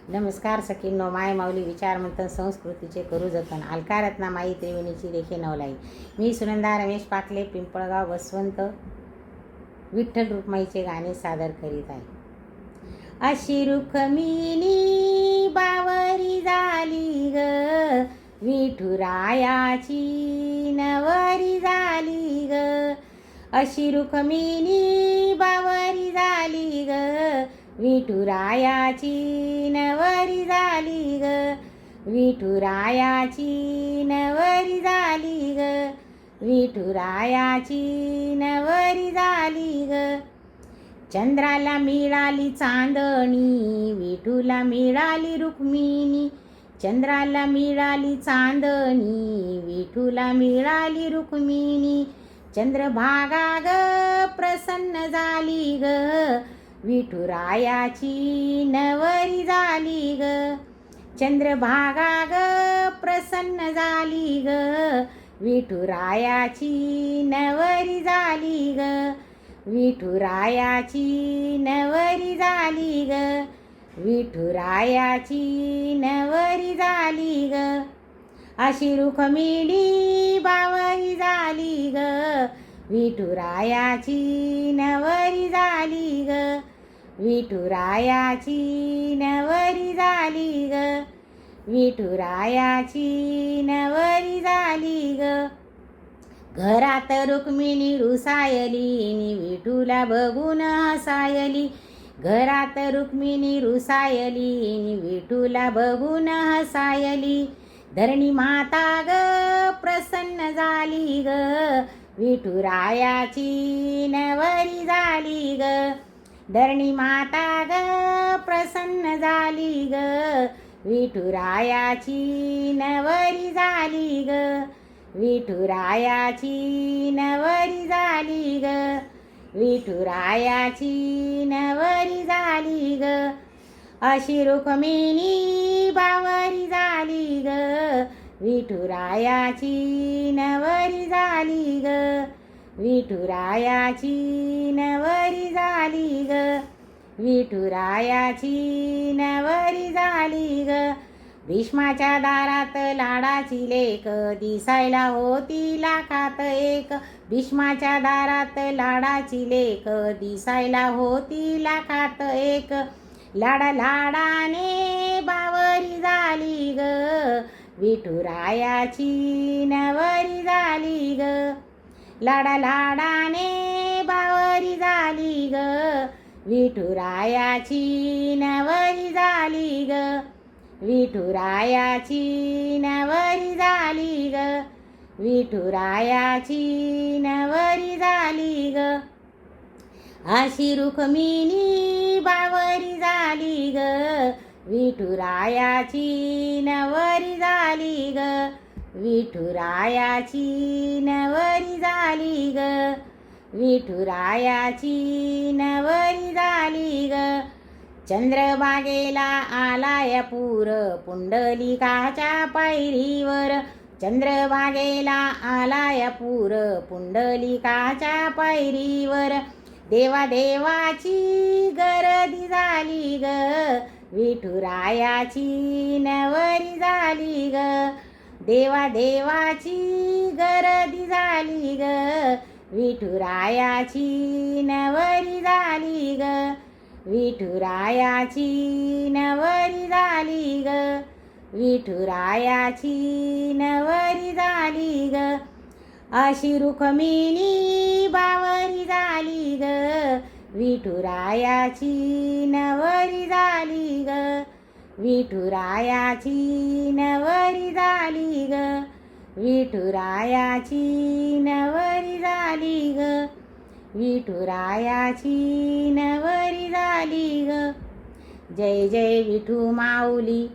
नमस्कार सखींनो, माय माऊली विचार मंथन संस्कृतीचे करू जतन. अलका रत्नामाई त्रिवेणीची रेखे नवलाई. मी सुनंदा रमेश पाटले, पिंपळगाव वसवंत, विठ्ठल रुक्माईचे गाणे सादर करीत आहे. अशी रुक्मिणी बावरी झाली ग, विठुरायाची नवरी झाली ग. अशी रुक्मिणी बावरी झाली ग, विठुरायाची नवरी झाली ग. विठुरायाची नवरी झाली ग, विठुरायाची नवरी झाली ग. चंद्राला मिळाली चांदणी, विठूला मिळाली रुक्मिणी. चंद्राला मिळाली चांदणी, विठूला मिळाली रुक्मिणी. चंद्रभागा ग प्रसन्न झाली ग, विठुरायाची नवरी झाली ग. चंद्रभागा ग प्रसन्न झाली ग, विठुरायाची नवरी झाली ग. विठुरायाची नवरी झाली ग, विठुरायाची नवरी झाली ग. अशी रुक्मिणी बावरी झाली ग, विठुरायाची नवरी झाली ग. विठुरायाची नवरी झाली ग, विठुरायाची नवरी झाली ग. घरात रुक्मिणी रुसायली, विठूला बघून हसायली. घरात रुक्मिणी रुसायली, विठूला बघून हसायली. धरणी माता ग प्रसन्न झाली ग, विठुरायाची नवरी झाली ग. धरणी माता ग प्रसन्न झाली ग, विठुरायाची नवरी झाली ग. विठुरायाची नवरी झाली ग, विठुरायाची नवरी झाली ग. अशी रुक्मिणी बावरी झाली ग, विठुरायाची नवरी झाली ग. विठुरायाची नवरी झाली ग, विठुरायाची नवरी झाली ग. भीष्माच्या दारात लाडाची लेक, दिसायला होती लाखात एक. भीष्माच्या दारात लाडाची लेक, दिसायला होती लाखात एक. लाडा लाडाने बावरी झाली ग, विठुरायाची नवरी झाली ग. लाडा लाडाने बावरी झाली ग, विठुरायाची नवरी झाली ग. विठुरायाची नवरी झाली ग, विठुरायाची नवरी झाली ग. अशी रुक्मिणी बावरी झाली ग, विठुरायाची नवरी झाली ग. विठुरायाची नवरी झाली ग, विठुरायाची नवरी झाली ग. चंद्रभागेला आलाय पूर, पुंडलिकाच्या पायरीवर. चंद्रभागेला आलाय पूर, पुंडलिकाच्या पायरीवर. देवा देवाची गर्दी झाली ग, विठुरायाची नवरी झाली ग. देवा देवाची गर्दी झाली ग, विठुरायाची नवरी झाली ग. विठुरायाची नवरी झाली ग, विठुरायाची नवरी झाली ग. अशी रुक्मिणी बावरी झाली ग, विठुरायाची नवरी झाली ग. विठुरायाची नवरी झाली ग, विठुरायाची नवरी झाली ग. विठुरायाची नवरी झाली ग. जय जय विठू माऊली.